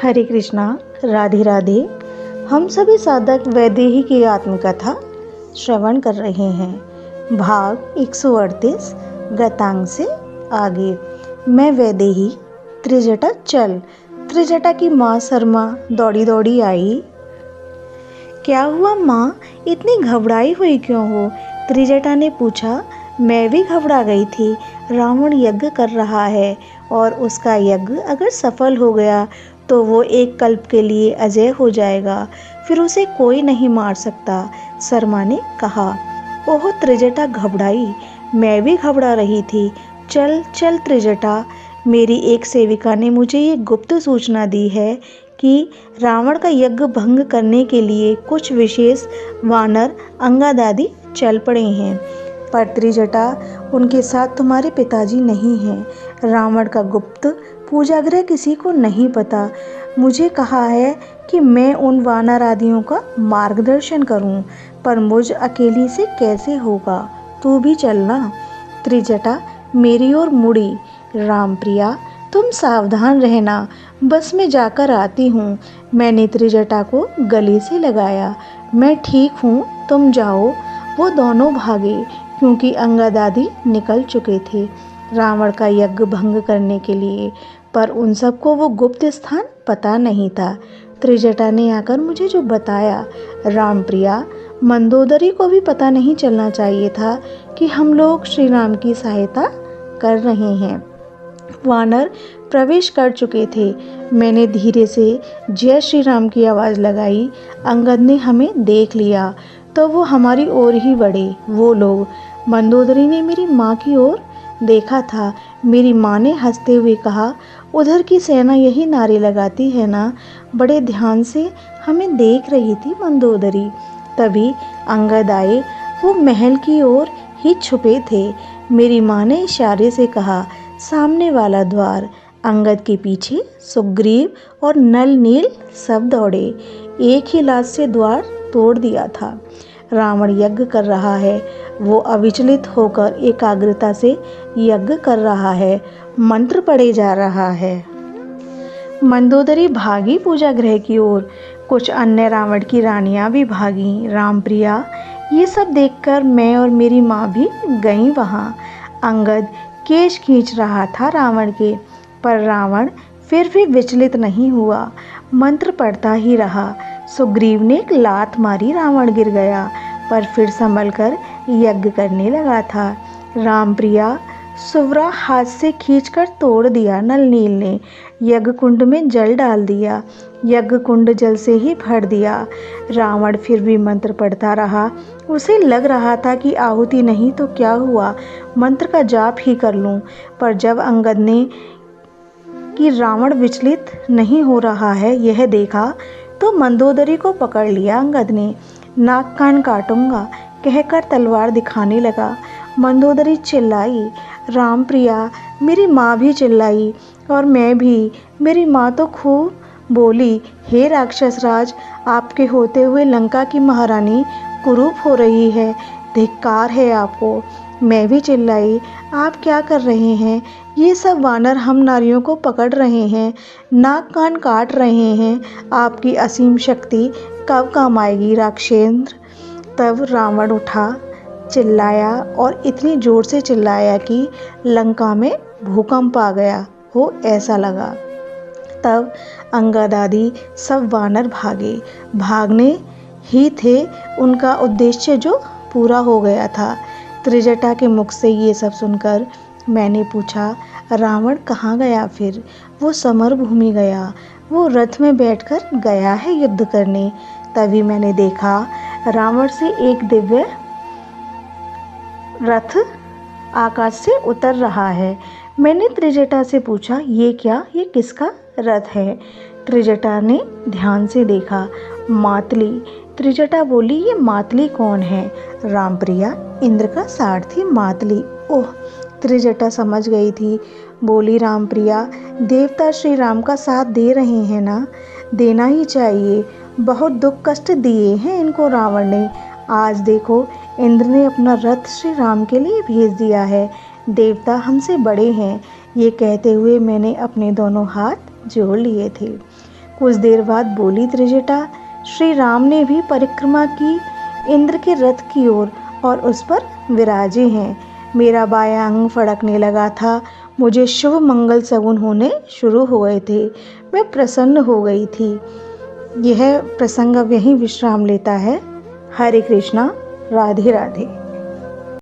हरे कृष्णा, राधे राधे। हम सभी साधक वैदेही की आत्मकथा श्रवण कर रहे हैं। भाग 138 गतांग से आगे। मैं वैदेही, त्रिजटा चल। त्रिजटा की माँ शर्मा दौड़ी दौड़ी आई। क्या हुआ माँ, इतनी घबराई हुई क्यों हो? त्रिजटा ने पूछा। मैं भी घबरा गई थी। रावण यज्ञ कर रहा है और उसका यज्ञ अगर सफल हो गया तो वो एक कल्प के लिए अजय हो जाएगा, फिर उसे कोई नहीं मार सकता, शर्मा ने कहा। ओह, त्रिजटा घबराई। मैं भी घबरा रही थी। चल चल त्रिजटा, मेरी एक सेविका ने मुझे ये गुप्त सूचना दी है कि रावण का यज्ञ भंग करने के लिए कुछ विशेष वानर अंगादादी चल पड़े हैं। पर त्रिजटा, उनके साथ तुम्हारे पिताजी नहीं हैं। रावण का गुप्त पूजागृह किसी को नहीं पता। मुझे कहा है कि मैं उन वानर आदियों का मार्गदर्शन करूं, पर मुझ अकेली से कैसे होगा? तू भी चलना। त्रिजटा मेरी ओर मुड़ी। रामप्रिया, तुम सावधान रहना, बस मैं जाकर आती हूँ। मैंने त्रिजटा को गले से लगाया। मैं ठीक हूँ, तुम जाओ। वो दोनों भागे क्योंकि अंगादादी निकल चुके थे रावण का यज्ञ भंग करने के लिए, पर उन सबको वो गुप्त स्थान पता नहीं था। त्रिजटा ने आकर मुझे जो बताया, रामप्रिया, मंदोदरी को भी पता नहीं चलना चाहिए था कि हम लोग श्री राम की सहायता कर रहे हैं। वानर प्रवेश कर चुके थे। मैंने धीरे से जय श्री राम की आवाज़ लगाई। अंगद ने हमें देख लिया तो वो हमारी ओर ही बढ़े। वो लोग, मंदोदरी ने मेरी माँ की ओर देखा था। मेरी माँ ने हंसते हुए कहा, उधर की सेना यही नारे लगाती है ना? बड़े ध्यान से हमें देख रही थी मंदोदरी। तभी अंगद आए। वो महल की ओर ही छुपे थे। मेरी माँ ने इशारे से कहा, सामने वाला द्वार। अंगद के पीछे सुग्रीव और नल नील सब दौड़े। एक ही लात से द्वार तोड़ दिया था। रावण यज्ञ कर रहा है। वो अविचलित होकर एकाग्रता से यज्ञ कर रहा है। मंत्र पढ़े जा रहा है। मंदोदरी भागी पूजा गृह की ओर। कुछ अन्य रावण की रानियां भी भागी। रामप्रिया, ये सब देखकर मैं और मेरी माँ भी गईं वहाँ। अंगद केश खींच रहा था रावण के, पर रावण फिर भी विचलित नहीं हुआ, मंत्र पढ़ता ही रहा। सुग्रीव ने एक लात मारी, रावण गिर गया, पर फिर संभल कर यज्ञ करने लगा था। रामप्रिया, सुवरा हाथ से खींचकर तोड़ दिया नल नील ने। यज्ञ कुंड में जल डाल दिया। यज्ञ कुंड जल से ही भर दिया। रावण फिर भी मंत्र पढ़ता रहा। उसे लग रहा था कि आहुति नहीं तो क्या हुआ, मंत्र का जाप ही कर लूं। पर जब अंगद ने कि रावण विचलित नहीं हो रहा है यह देखा तो मंदोदरी को पकड़ लिया। अंगद ने नाक कान काटूंगा कहकर तलवार दिखाने लगा। मंदोदरी चिल्लाई। रामप्रिया, मेरी माँ भी चिल्लाई और मैं भी। मेरी माँ तो खूब बोली, हे राक्षस राज, आपके होते हुए लंका की महारानी कुरूप हो रही है, धिक्कार है आपको। मैं भी चिल्लाई, आप क्या कर रहे हैं? ये सब वानर हम नारियों को पकड़ रहे हैं, नाक कान काट रहे हैं। आपकी असीम शक्ति कब काम आएगी राक्षेंद्र? तब रावण उठा, चिल्लाया और इतनी जोर से चिल्लाया कि लंका में भूकंप आ गया हो ऐसा लगा। तब अंगद आदि सब वानर भागे। भागने ही थे, उनका उद्देश्य जो पूरा हो गया था। त्रिजटा के मुख से ये सब सुनकर मैंने पूछा, रावण कहाँ गया फिर? वो समर भूमि गया। वो रथ में बैठकर गया है युद्ध करने। तभी मैंने देखा रावण से एक दिव्य रथ आकाश से उतर रहा है। मैंने त्रिजटा से पूछा, ये क्या, ये किसका रथ है? त्रिजटा ने ध्यान से देखा, मातली। त्रिजटा बोली, ये मातली कौन है? रामप्रिया, इंद्र का सारथी मातली। ओह, त्रिजटा समझ गई थी। बोली, रामप्रिया, देवता श्री राम का साथ दे रहे हैं ना? देना ही चाहिए। बहुत दुख कष्ट दिए हैं इनको रावण ने। आज देखो, इंद्र ने अपना रथ श्री राम के लिए भेज दिया है। देवता हमसे बड़े हैं। ये कहते हुए मैंने अपने दोनों हाथ जोड़ लिए थे। कुछ देर बाद बोली त्रिजटा, श्री राम ने भी परिक्रमा की इंद्र के रथ की ओर और उस पर विराजे हैं। मेरा बायां अंग फड़कने लगा था। मुझे शुभ मंगल सगुन होने शुरू हो गए थे। मैं प्रसन्न हो गई थी। यह प्रसंग अब यहीं विश्राम लेता है। हरे कृष्णा, राधे राधे।